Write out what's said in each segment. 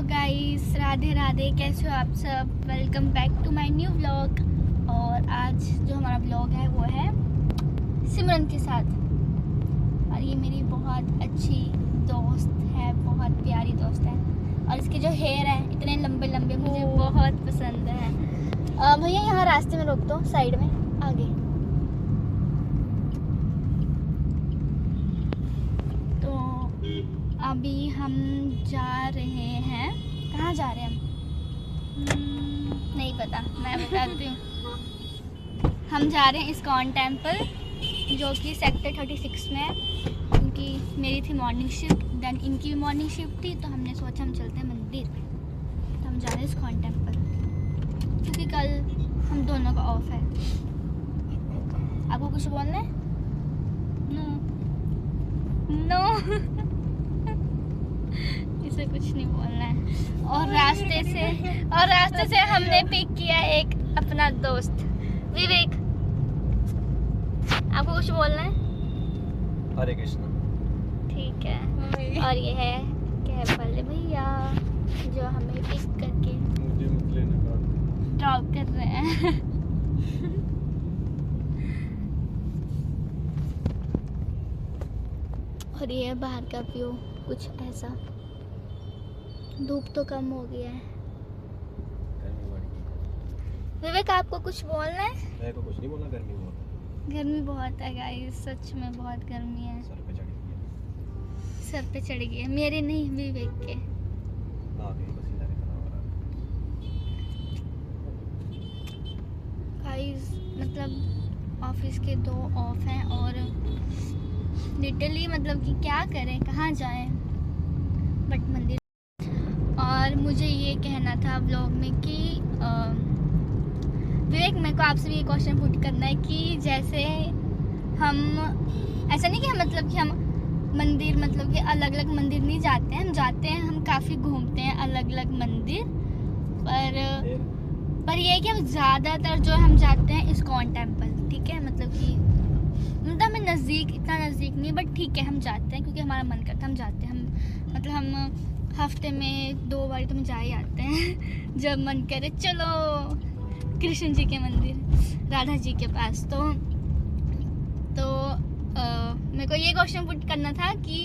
Guys, Radhe Radhe. कैसे हो आप सब? Welcome back to my new vlog. और आज जो हमारा व्लॉग है वो है सिमरन के साथ। और ये मेरी बहुत अच्छी दोस्त है, बहुत प्यारी दोस्त है। और इसके जो हेयर है इतने लंबे लंबे मुझे बहुत पसंद है। भैया यहाँ रास्ते में रोक दो, साइड में आगे। तो अभी हम जा रहे हैं, कहाँ जा रहे हैं हम? नहीं पता, मैं बताती हूँ। हम जा रहे हैं इस्कॉन टेम्पल, जो कि सेक्टर 36 में है। क्योंकि मेरी थी मॉर्निंग शिफ्ट, देन इनकी भी मॉर्निंग शिफ्ट थी, तो हमने सोचा हम चलते हैं मंदिर। तो हम जा रहे हैं इस्कॉन टेम्पल, क्योंकि कल हम दोनों का ऑफ है। आपको कुछ बोलना है? नो इसे कुछ नहीं बोलना है। और रास्ते से हमने पिक किया एक अपना दोस्त विवेक। आपको कुछ बोलना है? हरे कृष्ण। ठीक है। और ये है कैबल भैया जो हमें पिक करके ड्रॉप कर रहे हैं। और ये बाहर का व्यू कुछ ऐसा। धूप तो कम हो गया है। विवेक, आपको कुछ बोलना है? मैं को कुछ नहीं बोलना, गर्मी बहुत है। गर्मी बहुत है गाइस, सच में बहुत गर्मी है। सर पे चढ़ गई है। मेरे नहीं, विवेक के। गाइस मतलब ऑफिस के 2 ऑफ हैं और लिटरली मतलब कि क्या करें, कहाँ जाएं, बट मंदिर। और मुझे ये कहना था व्लॉग में कि विवेक, मेरे को आपसे भी ये क्वेश्चन पुट करना है कि जैसे हम ऐसा नहीं कि हम मंदिर मतलब कि अलग अलग मंदिर नहीं जाते हैं। हम जाते हैं, हम काफ़ी घूमते हैं अलग अलग मंदिर, पर ये है कि हम ज़्यादातर जो हम जाते हैं इस्कॉन टेम्पल। ठीक है, मतलब हमें नज़दीक, इतना नज़दीक नहीं, बट ठीक है हम जाते हैं क्योंकि हमारा मन करता है, हम जाते हैं। हम हफ्ते में 2 बार तो हम जा ही आते हैं। जब मन करे चलो कृष्ण जी के मंदिर, राधा जी के पास। तो मेरे को ये क्वेश्चन पुट करना था कि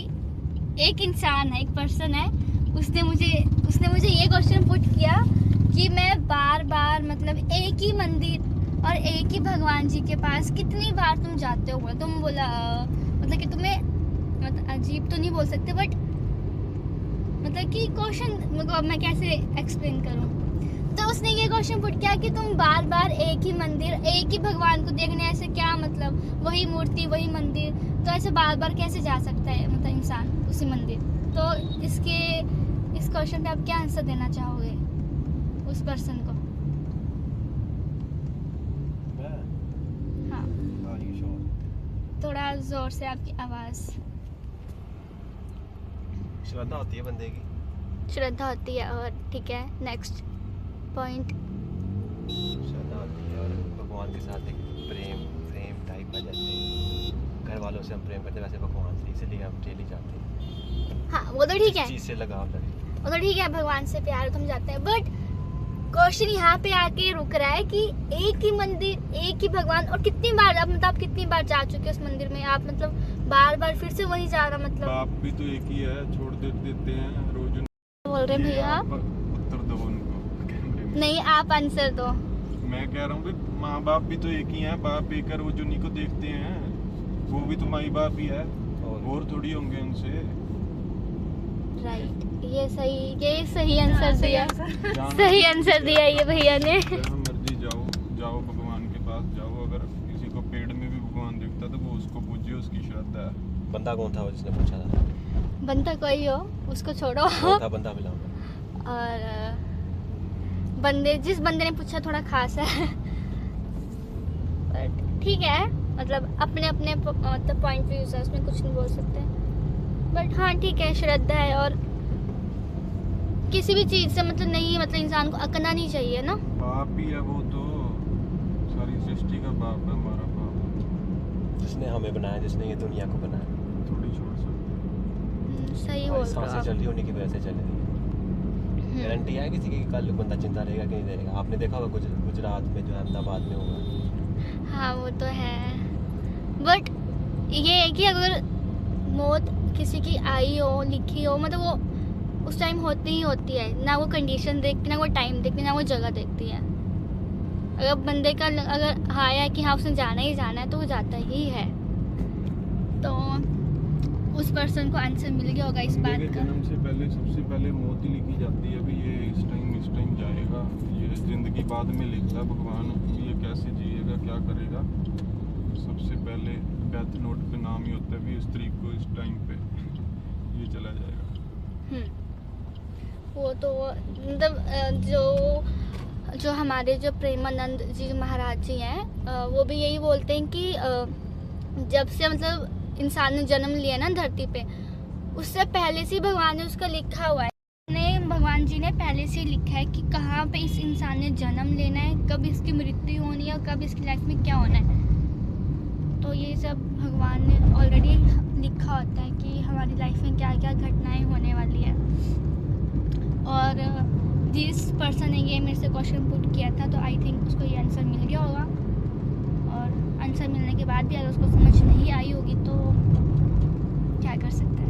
एक इंसान है, एक पर्सन है, उसने मुझे ये क्वेश्चन पुट किया कि मैं बार बार मतलब एक ही मंदिर और एक ही भगवान जी के पास कितनी बार तुम जाते हो। तुम बोला मतलब कि तुम्हें मतलब अजीब तो नहीं बोल सकते, बट मतलब कि क्वेश्चन अब मैं कैसे एक्सप्लेन करूं। तो उसने ये क्वेश्चन पुट किया कि तुम बार बार एक ही मंदिर, एक ही भगवान को देखने, ऐसे क्या मतलब, वही मूर्ति वही मंदिर, तो ऐसे बार बार कैसे जा सकता है मतलब इंसान उसी मंदिर। तो इस क्वेश्चन पे आप क्या आंसर देना चाहोगे उस पर्सन को? हाँ, थोड़ा जोर से आपकी आवाज़। श्रद्धा होती है बंदे की, श्रद्धा होती है। और ठीक है, नेक्स्ट पॉइंट। श्रद्धा होती है और भगवान के साथ एक प्रेम टाइप आ जाते हैं। घर वालों से हम प्रेम करते हैं, वैसे भगवान से, इसलिए हम डेली जाते हैं। हाँ, वो तो ठीक है, चीज से लगाव लगे, वो तो ठीक है, भगवान से प्यार तो हम जाते हैं। बट क्वेश्चन यहाँ पे आके रुक रहा है कि एक ही मंदिर, एक ही भगवान, और कितनी बार आप कितनी बार जा चुके उस मंदिर में? आप मतलब बार बार फिर से वही जा रहा, मतलब बाप भी तो एक ही है, छोड़ देते हैं रोज। बोल रहे भैया आप? उत्तर दो उनको कैमरे में। नहीं, आप आंसर दो। मैं कह रहा हूँ माँ बाप भी तो एक ही हैं। बाप एक है, रोज उन्हीं को देखते हैं, वो भी तो माई बाप ही है, और थोड़ी होंगे उनसे। राइट, ये सही आंसर दिया। सही आंसर दिया ये भैया ने। जहाँ मर्जी जाओ भगवान के पास जाओ। अगर किसी को पेड़ में भी भगवान दिखता तो वो उसको पूजिए, उसकी श्रद्धा है। बंदा कौन था वो जिसने पूछा था? बंदा कोई हो, उसको छोड़ो। था बंदा मिला। और जिस बंदे ने पूछा थोड़ा खास है, बट ठीक है, मतलब अपने मतलब पॉइंट व्यूज है, उसमें कुछ नहीं बोल सकते। बट हाँ ठीक है, श्रद्धा है। और किसी भी चीज से मतलब नहीं, मतलब इंसान को अकना नहीं चाहिए ना। बाप ही है वो तो, सारी सृष्टि का बाप है हमारा बाप, जिसने हमें बनाया, जिसने ये दुनिया को बनाया। थोड़ी छोड़ सकते। सही बोल रहे हो सांसें आप। चल रही होने की वजह से चल रही है। गारंटी है किसी की कल बंदा जिंदा रहेगा कि नहीं रहेगा? आपने देखा होगा गुजरात में जो अहमदाबाद में हुआ। हाँ वो तो है, बट ये है कि अगर मौत किसी की आई हो, लिखी हो, मतलब वो उस टाइम होती ही होती है, ना वो कंडीशन देखती, ना वो टाइम देखती, ना वो जगह देखती है। अगर बंदे का अगर आया कि हाँ उसने जाना ही जाना है तो वो जाता ही है। तो उस पर्सन को आंसर मिल गया होगा इस बात का। जन्म से पहले सबसे पहले मौत ही लिखी जाती है, अभी ये इस टाइम जाएगा, ये जिंदगी बाद में लिखता है भगवान, ये कैसे जिएगा, क्या करेगा। सबसे पहले डेथ नोट पे नाम ही होता है भी इस तारीख को इस टाइम पे ये चला जाएगा। वो तो मतलब जो हमारे जो प्रेमानंद जी महाराज जी हैं, वो भी यही बोलते हैं कि जब से मतलब इंसान ने जन्म लिया ना धरती पे, उससे पहले से भगवान ने उसका लिखा हुआ है। भगवान जी ने पहले से लिखा है कि कहाँ पे इस इंसान ने जन्म लेना है, कब इसकी मृत्यु होनी है और कब इसकी लाइफ में क्या होना है। तो ये सब भगवान ने ऑलरेडी लिखा होता है कि हमारी लाइफ में क्या क्या घटनाएं होने वाली है। और जिस पर्सन ने ये मेरे से क्वेश्चन पुट किया था, तो आई थिंक उसको ये आंसर मिल गया होगा। और आंसर मिलने के बाद भी अगर उसको समझ नहीं आई होगी तो क्या कर सकते हैं।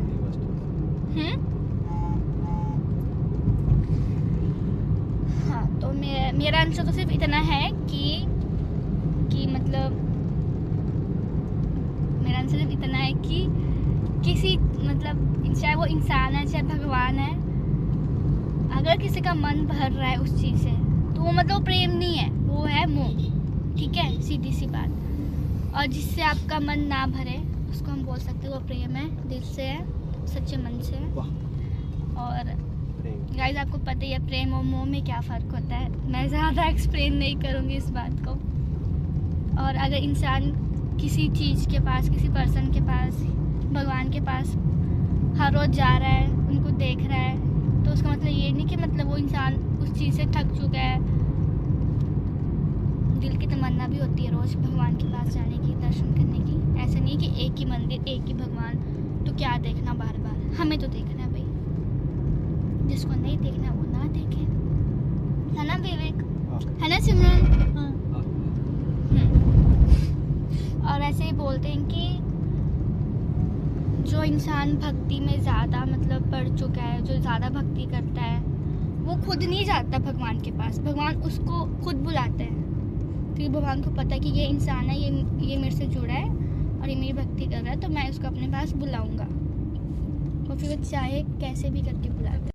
हाँ, तो मेरा आंसर तो सिर्फ इतना है कि मतलब मेरा आंसर सिर्फ इतना है कि किसी मतलब चाहे वो इंसान है चाहे भगवान है, अगर किसी का मन भर रहा है उस चीज़ से तो वो मतलब प्रेम नहीं है, वो है मोह। ठीक है, सीधी सी बात। और जिससे आपका मन ना भरे उसको हम बोल सकते हैं वो प्रेम है, दिल से है, सच्चे मन से है। और गाइस आपको पता ही है प्रेम और मोह में क्या फ़र्क होता है, मैं ज़्यादा एक्सप्लेन नहीं करूँगी इस बात को। और अगर इंसान किसी चीज़ के पास, किसी पर्सन के पास, भगवान के पास हर रोज़ जा रहा है, उनको देख रहा है, तो उसका मतलब ये नहीं कि मतलब वो इंसान उस चीज़ से थक चुका है। दिल की तमन्ना भी होती है रोज़ भगवान के पास जाने की, दर्शन करने की। ऐसा नहीं कि एक ही मंदिर, एक ही भगवान, तो क्या देखना बार बार। हमें तो देखना है भाई, जिसको नहीं देखना वो ना देखे, है ना विवेक, है ना सिमरन? और ऐसे ही बोलते हैं कि जो इंसान भक्ति में ज़्यादा मतलब बढ़ चुका है, जो ज़्यादा भक्ति करता है, वो खुद नहीं जाता भगवान के पास, भगवान उसको खुद बुलाते हैं। क्योंकि भगवान को पता है कि ये इंसान है, ये मेरे से जुड़ा है और ये मेरी भक्ति कर रहा है, तो मैं उसको अपने पास बुलाऊंगा। और फिर वो चाहे कैसे भी करके बुलाता है।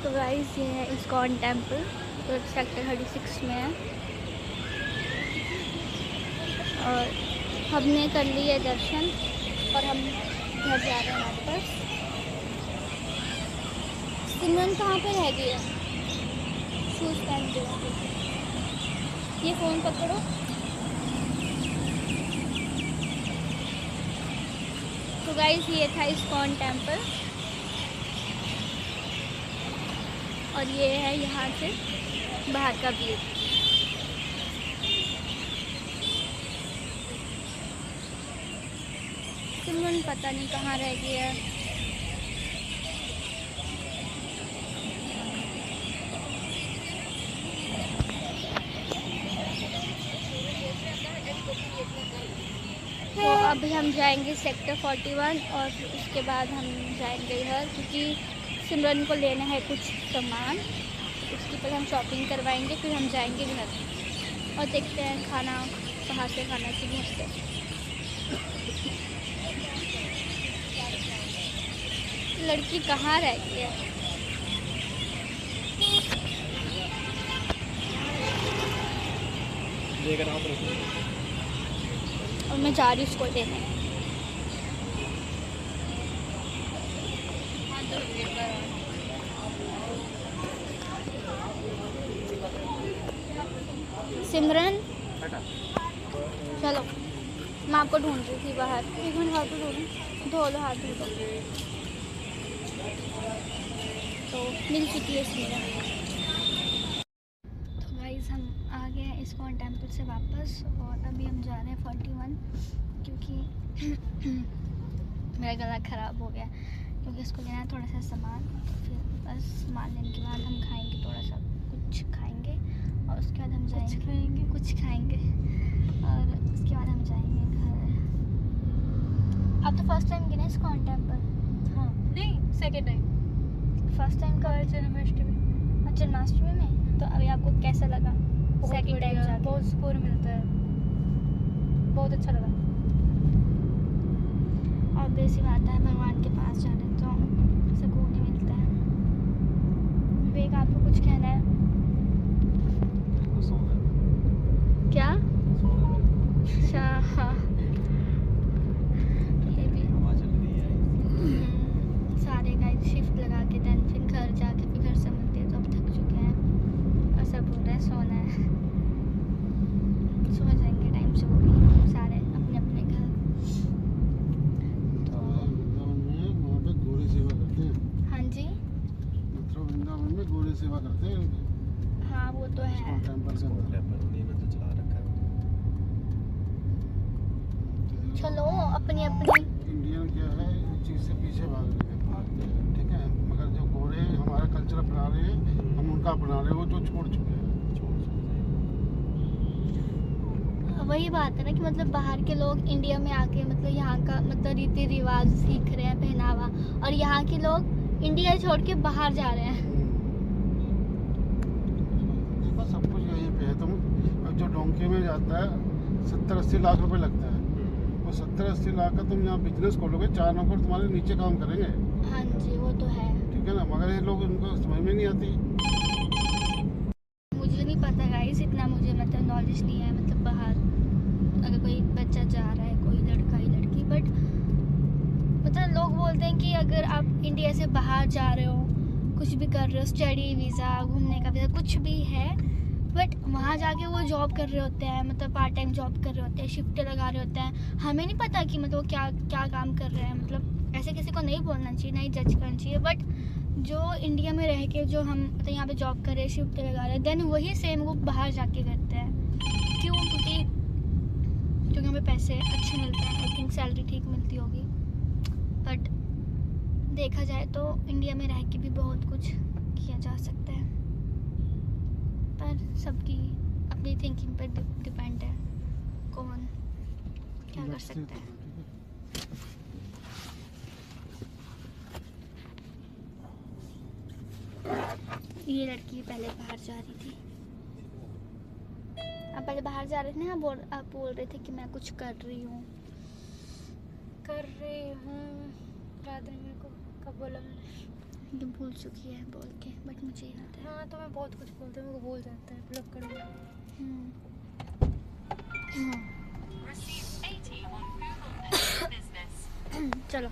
तो गाइस ये है इस्कॉन टेम्पल, जो सेक्टर 36 में है। और हमने कर लिए दर्शन और हम घर जा रहे हैं वापस। सिमरन कहाँ पे रह गई है? शूज़ पहन के, ये फ़ोन पकड़ो। तो गाइस ये था इस्कॉन टेम्पल और ये है यहाँ से बाहर का व्यू। सिमरन पता नहीं कहाँ रह गई है। तो अभी हम जाएंगे सेक्टर 41 और उसके बाद हम जाएंगे घर, क्योंकि सिमरन को लेना है कुछ सामान, उसकी पहले हम शॉपिंग करवाएंगे, फिर हम जाएंगे घर और देखते हैं खाना कहाँ से खाना कि घर से। लड़की कहाँ रह गई है? और मैं जा रही हूँ उसको लेने। सिमरन चलो, मैं आपको ढूंढ रही थी बाहर। एक मिनट, हाथ तो धो लो, हाथ धो लो। तो मिल चुकी है सिमरन। तो गाइस हम आ गए हैं इस्कॉन टेम्पल से वापस, और अभी हम जा रहे हैं 41, क्योंकि मेरा गला ख़राब हो गया, क्योंकि इसको लेना है थोड़ा सा सामान। तो फिर बस सामान लेने के बाद हम खाएंगे, थोड़ा सा कुछ खाएंगे, और उसके बाद हम जाएंगे कुछ खाएंगे, और उसके बाद हम जाएंगे घर। आप तो फर्स्ट टाइम गए ना इस्कॉन टेम्पल? हाँ, नहीं सेकंड टाइम। फर्स्ट टाइम का जन्माष्टमी। जन्माष्टमी में। तो अभी आपको कैसा लगा सेकंड टाइम जाके? बहुत सुकून मिलता है, बहुत अच्छा लगा। और बेसी बात है, भगवान के पास जाने तो सुकून ही मिलता है। विवेक, आपको कुछ कहना है? क्या? अच्छा हाँ, ये भी सारे गाइड शिफ्ट लगा के देन फिर घर जाके फिर घर से मिलते हैं, तो अब थक चुके हैं और सब बोल रहे हैं सोना है। सो जाएंगे टाइम से, वो भी सारे अपने अपने घर। तो वहाँ पे घोड़े सेवा करते हैं। हाँ जी, मथुरा वृंदावन में घोड़े सेवा करते हैं। हाँ वो तो है। टेम्पल के अंदर। तो चला रखा है। चलो अपनी अपनी। इंडियन क्या है, इस चीज़ से पीछे भाग रहे हैं, ठीक है, मगर जो घोड़े हमारा कल्चर अपना रहे हैं, हम उनका अपना रहे हैं, वो जो छोड़ चुके हैं। वही बात है ना कि मतलब बाहर के लोग इंडिया में आके मतलब यहाँ का मतलब रीति रिवाज सीख रहे हैं, पहनावा, और यहाँ के लोग इंडिया छोड़ के बाहर जा रहे हैं। देखो सब कुछ यहीं पे है। तुम जो डोंकी में जाता है 70-80 लाख रुपए लगता है, वो 70-80 लाख का तुम यहाँ बिजनेस खोलोगे, 4 नौकर तुम्हारे नीचे काम करेंगे। हाँ जी वो तो है। ठीक है ना, मगर ये लोग उनको समझ में नहीं आती। मुझे नहीं पता गाइस, इतना मुझे मतलब नॉलेज नहीं है, मतलब बाहर अगर कोई बच्चा जा रहा है, कोई लड़का या लड़की, बट मतलब लोग बोलते हैं कि अगर आप इंडिया से बाहर जा रहे हो, कुछ भी कर रहे हो, स्टडी वीज़ा, घूमने का वीज़ा, कुछ भी है, बट वहाँ जाके वो जॉब कर रहे होते हैं, मतलब पार्ट टाइम जॉब कर रहे होते हैं, शिफ्ट लगा रहे होते हैं। हमें नहीं पता कि मतलब वो क्या क्या काम कर रहे हैं, मतलब ऐसे किसी को नहीं बोलना चाहिए, नहीं जज करना चाहिए। बट जो इंडिया में रह के जो हम मतलब यहाँ पे जॉब कर रहे हैं, शिफ्ट लगा रहे हैं, देन वही सेम वो बाहर जाके करते हैं। क्यों? क्योंकि हमें पैसे अच्छे मिलते हैं, आई थिंक सैलरी ठीक मिलती होगी। बट देखा जाए तो इंडिया में रह के भी बहुत कुछ किया जा सकता है, पर सबकी अपनी थिंकिंग पर डिपेंड है, कौन क्या कर सकता है। ये लड़की पहले बाहर जा रही थी। आप पहले बाहर जा रहे थे ना, आप बोल रहे थे कि मैं कुछ कर रही हूँ। याद नहीं मेरे को कब बोला मैंने। ये भूल चुकी है बोल के, बट मुझे याद है। हाँ तो मैं बहुत कुछ बोलती हूँ, मेरे को भूल जाता है, ब्लॉक कर दिया। चलो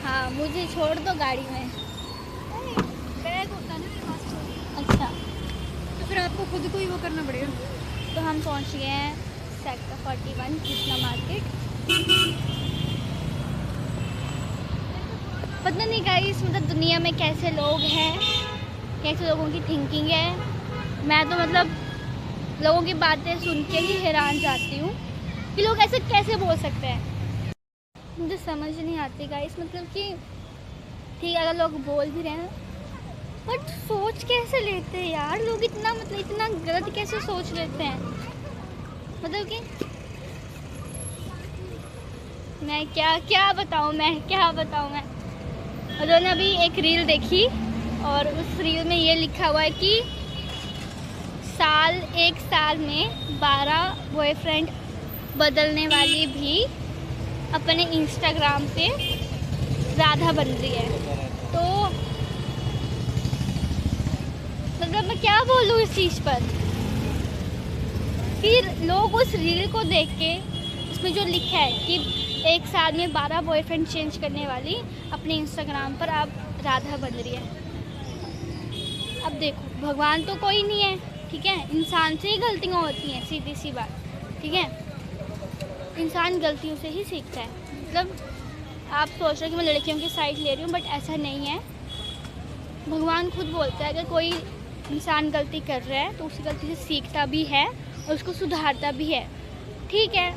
हाँ, मुझे छोड़ दो गाड़ी में। बैग होता है ना मेरे पास तो। अच्छा, तो फिर आपको खुद को ही वो करना पड़ेगा। तो हम पहुंच गए हैं सेक्टर 41 कृष्णा मार्केट। पता नहीं गाइस मतलब दुनिया में कैसे लोग हैं, कैसे लोगों की थिंकिंग है। मैं तो मतलब लोगों की बातें सुन के ही हैरान जाती हूँ कि लोग ऐसे कैसे बोल सकते हैं। मुझे समझ नहीं आती गाइस, मतलब कि ठीक है अगर लोग बोल भी रहे हैं, बट सोच कैसे लेते हैं यार लोग, इतना मतलब इतना गलत कैसे सोच लेते हैं। मतलब कि मैं क्या बताऊँ मैं। उन्होंने अभी एक रील देखी और उस रील में ये लिखा हुआ है कि एक साल में 12 बॉयफ्रेंड बदलने वाली भी अपने इंस्टाग्राम पे राधा बन रही है। तो मतलब मैं क्या बोलूँ इस चीज़ पर। फिर लोग उस रील को देख के उसमें जो लिखा है कि 1 साल में 12 बॉयफ्रेंड चेंज करने वाली अपने इंस्टाग्राम पर अब राधा बन रही है। अब देखो, भगवान तो कोई नहीं है, ठीक है, इंसान से ही गलतियाँ होती हैं, सीधी सी बात, ठीक है। इंसान गलतियों से ही सीखता है। मतलब आप सोच रहे हो कि मैं लड़कियों की साइड ले रही हूँ, बट ऐसा नहीं है। भगवान खुद बोलता है अगर कोई इंसान गलती कर रहा है तो उसी गलती से सीखता भी है और उसको सुधारता भी है, ठीक है।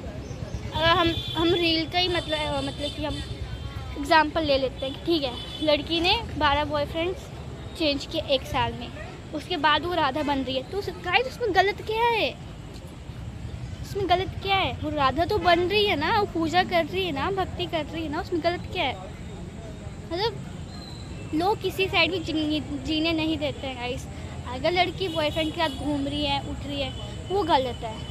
अगर हम रील का ही मतलब कि हम एग्ज़ाम्पल ले लेते हैं कि ठीक है, लड़की ने 12 बॉयफ्रेंड्स चेंज किए 1 साल में, उसके बाद वो राधा बन रही है, तो गाइस उसमें गलत क्या है? उसमें गलत क्या है? वो राधा तो बन रही है ना, वो पूजा कर रही है ना, भक्ति कर रही है ना, उसमें गलत क्या है? मतलब लोग किसी साइड भी जीने नहीं देते हैं गाइस। अगर लड़की बॉयफ्रेंड के साथ घूम रही है, उठ रही है, वो गलत है।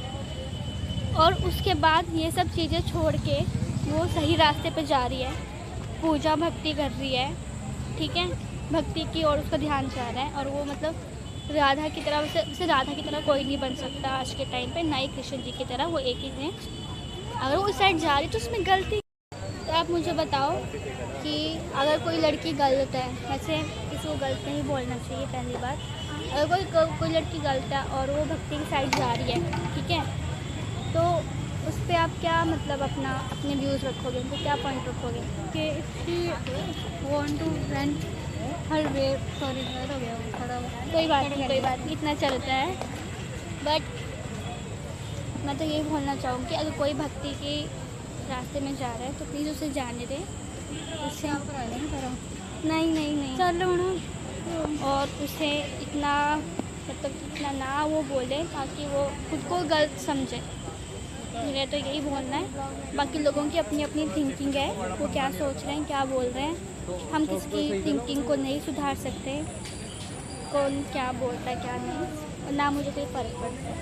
और उसके बाद ये सब चीज़ें छोड़ के वो सही रास्ते पे जा रही है, पूजा भक्ति कर रही है, ठीक है, भक्ति की ओर उसका ध्यान जा रहा है। और वो मतलब राधा की तरह, वैसे राधा की तरह कोई नहीं बन सकता आज के टाइम पे, ना ही कृष्ण जी की तरह, वो एक ही हैं। अगर वो उस साइड जा रही है तो उसमें गलती। तो आप मुझे बताओ कि अगर कोई लड़की गलत है, वैसे किसी को गलत नहीं बोलना चाहिए, पहली बात। अगर कोई लड़की गलत है और वो भक्ति की साइड जा रही है, ठीक है, तो उस पर आप क्या मतलब अपने व्यूज़ रखोगे, उनको क्या पॉइंट रखोगे? कि want to rent her way, sorry हो गया वो थोड़ा। कोई बात नहीं, इतना चलता है। बट मैं तो यही बोलना चाहूँगी कि अगर कोई भक्ति के रास्ते में जा रहा है तो प्लीज़ उसे जाने दें, उससे नहीं चलो ना। और उसे इतना मतलब इतना ना वो बोले ताकि वो खुद को गलत समझे। मेरा तो यही बोलना है। बाकी लोगों की अपनी अपनी थिंकिंग है, वो क्या सोच रहे हैं, क्या बोल रहे हैं, हम किसकी थिंकिंग को नहीं सुधार सकते, कौन क्या बोलता है क्या नहीं, और ना मुझे कोई फ़र्क पड़ता है।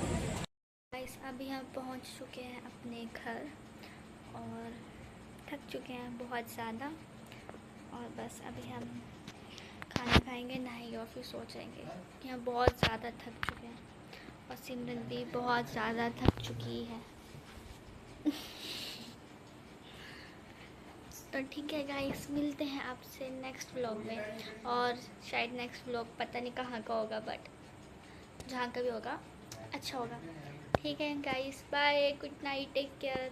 गाइस अभी हम पहुंच चुके हैं अपने घर और थक चुके हैं बहुत ज़्यादा, और बस अभी हम खाना खाएंगे, नहाएंगे और फिर सो जाएंगे कि हम बहुत ज़्यादा थक चुके हैं। और सिमरन भी बहुत ज़्यादा थक चुकी है। तो ठीक है गाइस, मिलते हैं आपसे नेक्स्ट व्लॉग में। और शायद नेक्स्ट व्लॉग पता नहीं कहाँ का होगा, बट जहाँ का भी होगा अच्छा होगा। ठीक है guys, bye, good night, take care.